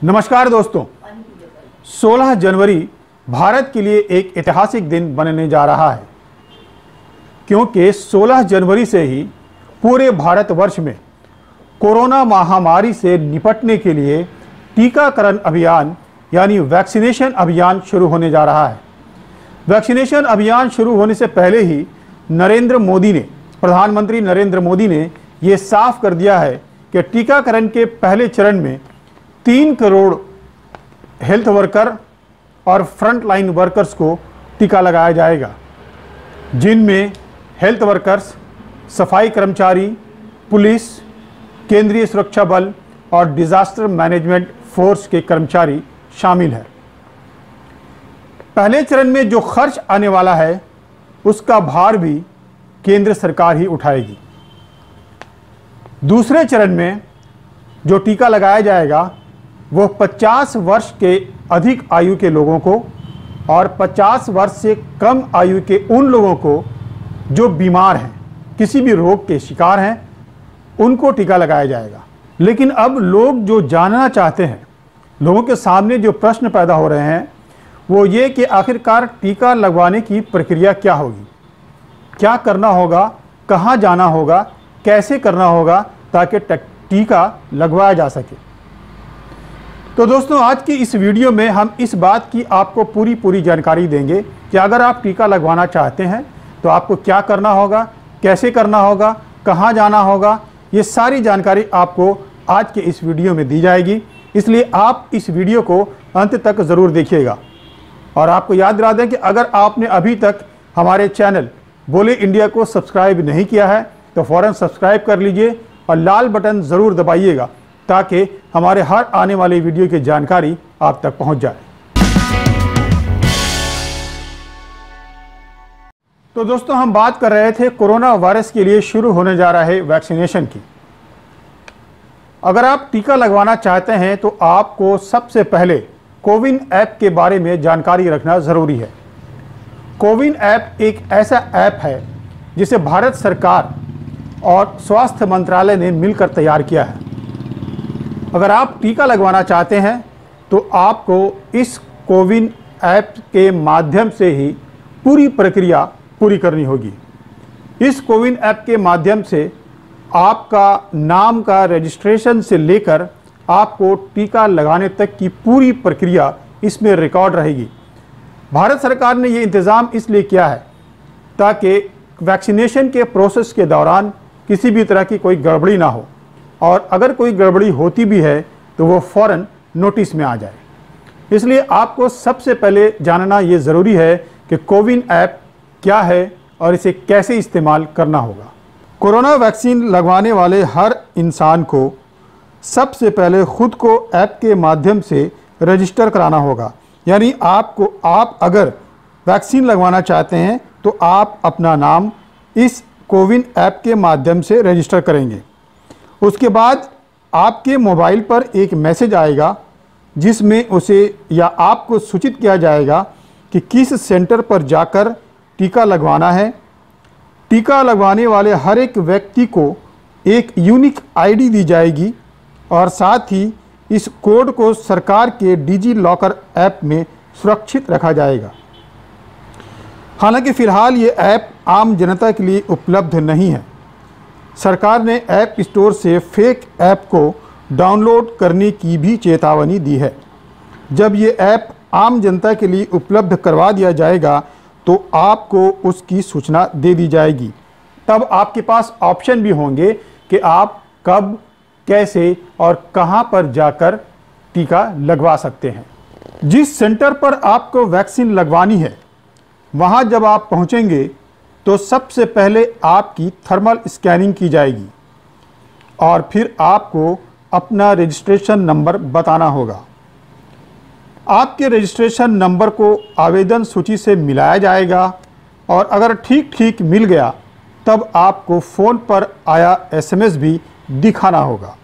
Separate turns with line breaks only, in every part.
नमस्कार दोस्तों, 16 जनवरी भारत के लिए एक ऐतिहासिक दिन बनने जा रहा है, क्योंकि 16 जनवरी से ही पूरे भारतवर्ष में कोरोना महामारी से निपटने के लिए टीकाकरण अभियान यानी वैक्सीनेशन अभियान शुरू होने जा रहा है। वैक्सीनेशन अभियान शुरू होने से पहले ही प्रधानमंत्री नरेंद्र मोदी ने ये साफ कर दिया है कि टीकाकरण के पहले चरण में 3 करोड़ हेल्थ वर्कर और फ्रंट लाइन वर्कर्स को टीका लगाया जाएगा, जिनमें हेल्थ वर्कर्स, सफाई कर्मचारी, पुलिस, केंद्रीय सुरक्षा बल और डिजास्टर मैनेजमेंट फोर्स के कर्मचारी शामिल हैं। पहले चरण में जो खर्च आने वाला है उसका भार भी केंद्र सरकार ही उठाएगी। दूसरे चरण में जो टीका लगाया जाएगा वो 50 वर्ष के अधिक आयु के लोगों को और 50 वर्ष से कम आयु के उन लोगों को जो बीमार हैं, किसी भी रोग के शिकार हैं, उनको टीका लगाया जाएगा। लेकिन अब लोग जो जानना चाहते हैं, लोगों के सामने जो प्रश्न पैदा हो रहे हैं वो ये कि आखिरकार टीका लगवाने की प्रक्रिया क्या होगी, क्या करना होगा, कहाँ जाना होगा, कैसे करना होगा ताकि टीका लगवाया जा सके। तो दोस्तों, आज की इस वीडियो में हम इस बात की आपको पूरी जानकारी देंगे कि अगर आप टीका लगवाना चाहते हैं तो आपको क्या करना होगा, कैसे करना होगा, कहाँ जाना होगा। ये सारी जानकारी आपको आज के इस वीडियो में दी जाएगी, इसलिए आप इस वीडियो को अंत तक ज़रूर देखिएगा। और आपको याद दिला दें कि अगर आपने अभी तक हमारे चैनल बोले इंडिया को सब्सक्राइब नहीं किया है तो फ़ौरन सब्सक्राइब कर लीजिए और लाल बटन ज़रूर दबाइएगा ताकि हमारे हर आने वाली वीडियो की जानकारी आप तक पहुंच जाए। तो दोस्तों, हम बात कर रहे थे कोरोना वायरस के लिए शुरू होने जा रहे वैक्सीनेशन की। अगर आप टीका लगवाना चाहते हैं तो आपको सबसे पहले कोविन ऐप के बारे में जानकारी रखना ज़रूरी है। कोविन ऐप एक ऐसा ऐप है जिसे भारत सरकार और स्वास्थ्य मंत्रालय ने मिलकर तैयार किया है। अगर आप टीका लगवाना चाहते हैं तो आपको इस कोविन ऐप के माध्यम से ही पूरी प्रक्रिया पूरी करनी होगी। इस कोविन ऐप के माध्यम से आपका नाम का रजिस्ट्रेशन से लेकर आपको टीका लगाने तक की पूरी प्रक्रिया इसमें रिकॉर्ड रहेगी। भारत सरकार ने ये इंतज़ाम इसलिए किया है ताकि वैक्सीनेशन के प्रोसेस के दौरान किसी भी तरह की कोई गड़बड़ी ना हो, और अगर कोई गड़बड़ी होती भी है तो वो फ़ौरन नोटिस में आ जाए। इसलिए आपको सबसे पहले जानना ये ज़रूरी है कि कोविन ऐप क्या है और इसे कैसे इस्तेमाल करना होगा। कोरोना वैक्सीन लगवाने वाले हर इंसान को सबसे पहले खुद को ऐप के माध्यम से रजिस्टर कराना होगा। यानी आप अगर वैक्सीन लगवाना चाहते हैं तो आप अपना नाम इस कोविन ऐप के माध्यम से रजिस्टर करेंगे। उसके बाद आपके मोबाइल पर एक मैसेज आएगा जिसमें उसे या आपको सूचित किया जाएगा कि किस सेंटर पर जाकर टीका लगवाना है। टीका लगवाने वाले हर एक व्यक्ति को एक यूनिक आईडी दी जाएगी और साथ ही इस कोड को सरकार के डिजी लॉकर ऐप में सुरक्षित रखा जाएगा। हालांकि फ़िलहाल ये ऐप आम जनता के लिए उपलब्ध नहीं है। सरकार ने ऐप स्टोर से फेक ऐप को डाउनलोड करने की भी चेतावनी दी है। जब ये ऐप आम जनता के लिए उपलब्ध करवा दिया जाएगा तो आपको उसकी सूचना दे दी जाएगी। तब आपके पास ऑप्शन भी होंगे कि आप कब, कैसे और कहां पर जाकर टीका लगवा सकते हैं। जिस सेंटर पर आपको वैक्सीन लगवानी है वहां जब आप पहुंचेंगे तो सबसे पहले आपकी थर्मल स्कैनिंग की जाएगी और फिर आपको अपना रजिस्ट्रेशन नंबर बताना होगा। आपके रजिस्ट्रेशन नंबर को आवेदन सूची से मिलाया जाएगा और अगर ठीक मिल गया तब आपको फ़ोन पर आया SMS भी दिखाना होगा।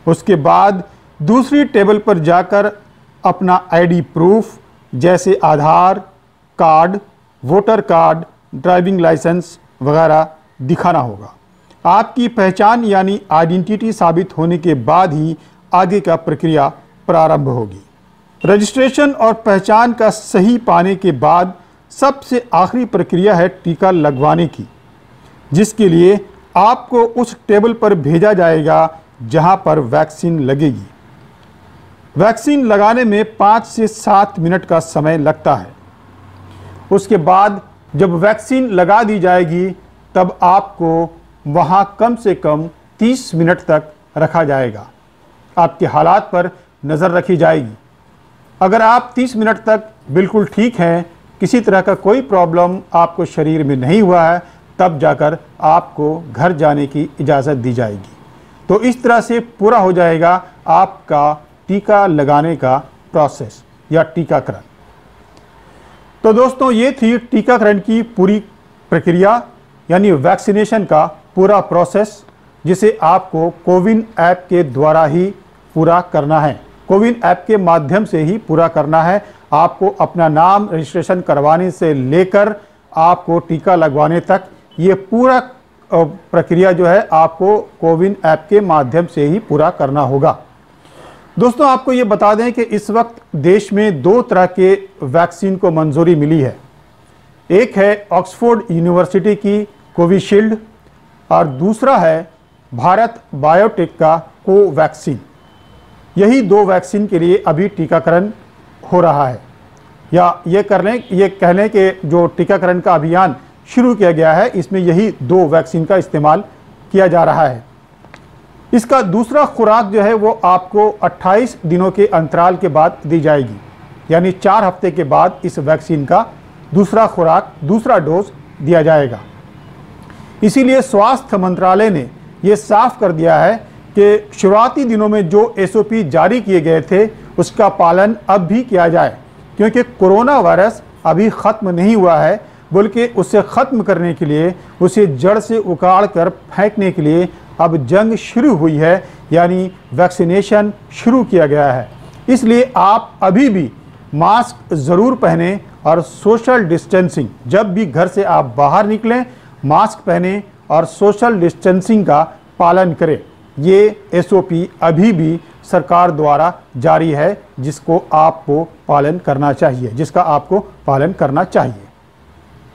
उसके बाद दूसरी टेबल पर जाकर अपना ID प्रूफ जैसे Aadhaar card, voter card, driving licence वगैरह दिखाना होगा। आपकी पहचान यानी आइडेंटिटी साबित होने के बाद ही आगे का प्रक्रिया प्रारंभ होगी। रजिस्ट्रेशन और पहचान का सही पाने के बाद सबसे आखिरी प्रक्रिया है टीका लगवाने की, जिसके लिए आपको उस टेबल पर भेजा जाएगा जहां पर वैक्सीन लगेगी। वैक्सीन लगाने में 5 से 7 मिनट का समय लगता है। उसके बाद जब वैक्सीन लगा दी जाएगी तब आपको वहां कम से कम 30 मिनट तक रखा जाएगा। आपके हालात पर नज़र रखी जाएगी। अगर आप 30 मिनट तक बिल्कुल ठीक हैं, किसी तरह का कोई प्रॉब्लम आपको शरीर में नहीं हुआ है, तब जाकर आपको घर जाने की इजाज़त दी जाएगी। तो इस तरह से पूरा हो जाएगा आपका टीका लगाने का प्रोसेस या टीकाकरण। तो दोस्तों, ये थी टीकाकरण की पूरी प्रक्रिया, यानी वैक्सीनेशन का पूरा प्रोसेस, जिसे आपको कोविन ऐप के द्वारा ही पूरा करना है। कोविन ऐप के माध्यम से ही पूरा करना है। आपको अपना नाम रजिस्ट्रेशन करवाने से लेकर आपको टीका लगवाने तक ये पूरा प्रक्रिया जो है आपको कोविन ऐप के माध्यम से ही पूरा करना होगा। दोस्तों, आपको ये बता दें कि इस वक्त देश में 2 तरह के वैक्सीन को मंजूरी मिली है। एक है ऑक्सफोर्ड यूनिवर्सिटी की कोविशील्ड और दूसरा है भारत बायोटेक का कोवैक्सीन। यही 2 वैक्सीन के लिए अभी टीकाकरण हो रहा है, या ये कह लें कि जो टीकाकरण का अभियान शुरू किया गया है, इसमें यही 2 वैक्सीन का इस्तेमाल किया जा रहा है। इसका दूसरा खुराक जो है वो आपको 28 दिनों के अंतराल के बाद दी जाएगी, यानी 4 हफ्ते के बाद इस वैक्सीन का दूसरा खुराक, दूसरा डोज दिया जाएगा। इसीलिए स्वास्थ्य मंत्रालय ने ये साफ कर दिया है कि शुरुआती दिनों में जो SOP जारी किए गए थे उसका पालन अब भी किया जाए, क्योंकि कोरोना वायरस अभी ख़त्म नहीं हुआ है, बल्कि उसे ख़त्म करने के लिए, उसे जड़ से उखाड़ कर फेंकने के लिए अब जंग शुरू हुई है, यानी वैक्सीनेशन शुरू किया गया है। इसलिए आप अभी भी मास्क ज़रूर पहनें और सोशल डिस्टेंसिंग, जब भी घर से आप बाहर निकलें मास्क पहनें और सोशल डिस्टेंसिंग का पालन करें। ये SOP अभी भी सरकार द्वारा जारी है, जिसको आपको पालन करना चाहिए,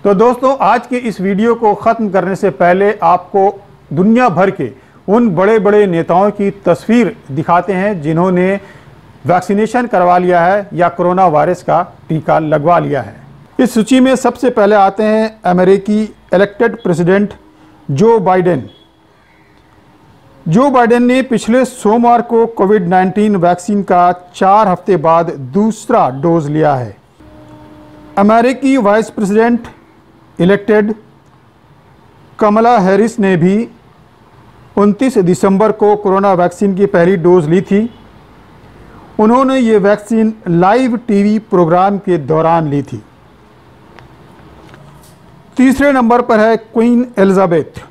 तो दोस्तों, आज के इस वीडियो को ख़त्म करने से पहले आपको दुनिया भर के उन बड़े बड़े नेताओं की तस्वीर दिखाते हैं जिन्होंने वैक्सीनेशन करवा लिया है या कोरोना वायरस का टीका लगवा लिया है। इस सूची में सबसे पहले आते हैं अमेरिकी elected president Joe Biden. Joe Biden ने पिछले सोमवार को कोविड-19 वैक्सीन का 4 हफ्ते बाद दूसरा डोज लिया है। अमेरिकी वाइस प्रेसिडेंट इलेक्टेड कमला हैरिस ने भी 29 दिसंबर को कोरोना वैक्सीन की पहली डोज ली थी। उन्होंने ये वैक्सीन लाइव टीवी प्रोग्राम के दौरान ली थी। तीसरे नंबर पर है क्वीन एलिजाबेथ।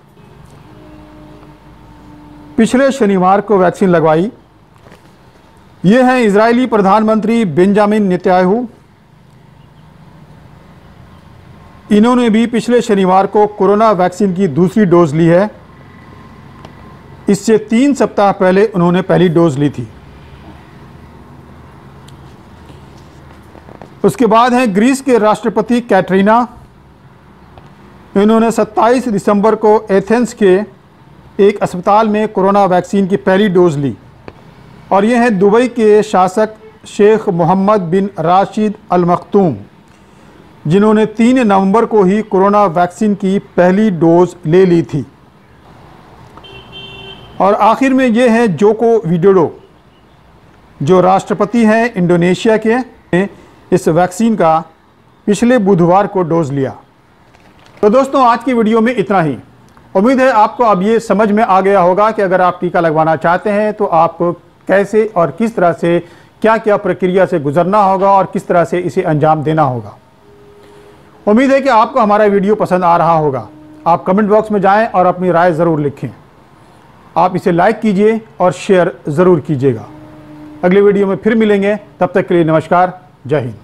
पिछले शनिवार को वैक्सीन लगवाई। ये हैं इजरायली प्रधानमंत्री बेंजामिन नेतन्याहू। इन्होंने भी पिछले शनिवार को कोरोना वैक्सीन की दूसरी डोज ली है। इससे 3 सप्ताह पहले उन्होंने पहली डोज ली थी। उसके बाद हैं ग्रीस के राष्ट्रपति कैटरीना। इन्होंने 27 दिसंबर को एथेंस के एक अस्पताल में कोरोना वैक्सीन की पहली डोज ली। और ये हैं दुबई के शासक शेख मोहम्मद बिन राशिद अल मखतूम, जिन्होंने 3 नवंबर को ही कोरोना वैक्सीन की पहली डोज ले ली थी। और आखिर में ये हैं जोको विडोडो, जो राष्ट्रपति हैं इंडोनेशिया के। इस वैक्सीन का पिछले बुधवार को डोज लिया। तो दोस्तों, आज की वीडियो में इतना ही। उम्मीद है आपको अब ये समझ में आ गया होगा कि अगर आप टीका लगवाना चाहते हैं तो आपको कैसे और किस तरह से, क्या क्या प्रक्रिया से गुजरना होगा और किस तरह से इसे अंजाम देना होगा। उम्मीद है कि आपको हमारा वीडियो पसंद आ रहा होगा। आप कमेंट बॉक्स में जाएं और अपनी राय ज़रूर लिखें। आप इसे लाइक कीजिए और शेयर ज़रूर कीजिएगा। अगले वीडियो में फिर मिलेंगे, तब तक के लिए नमस्कार, जय हिंद।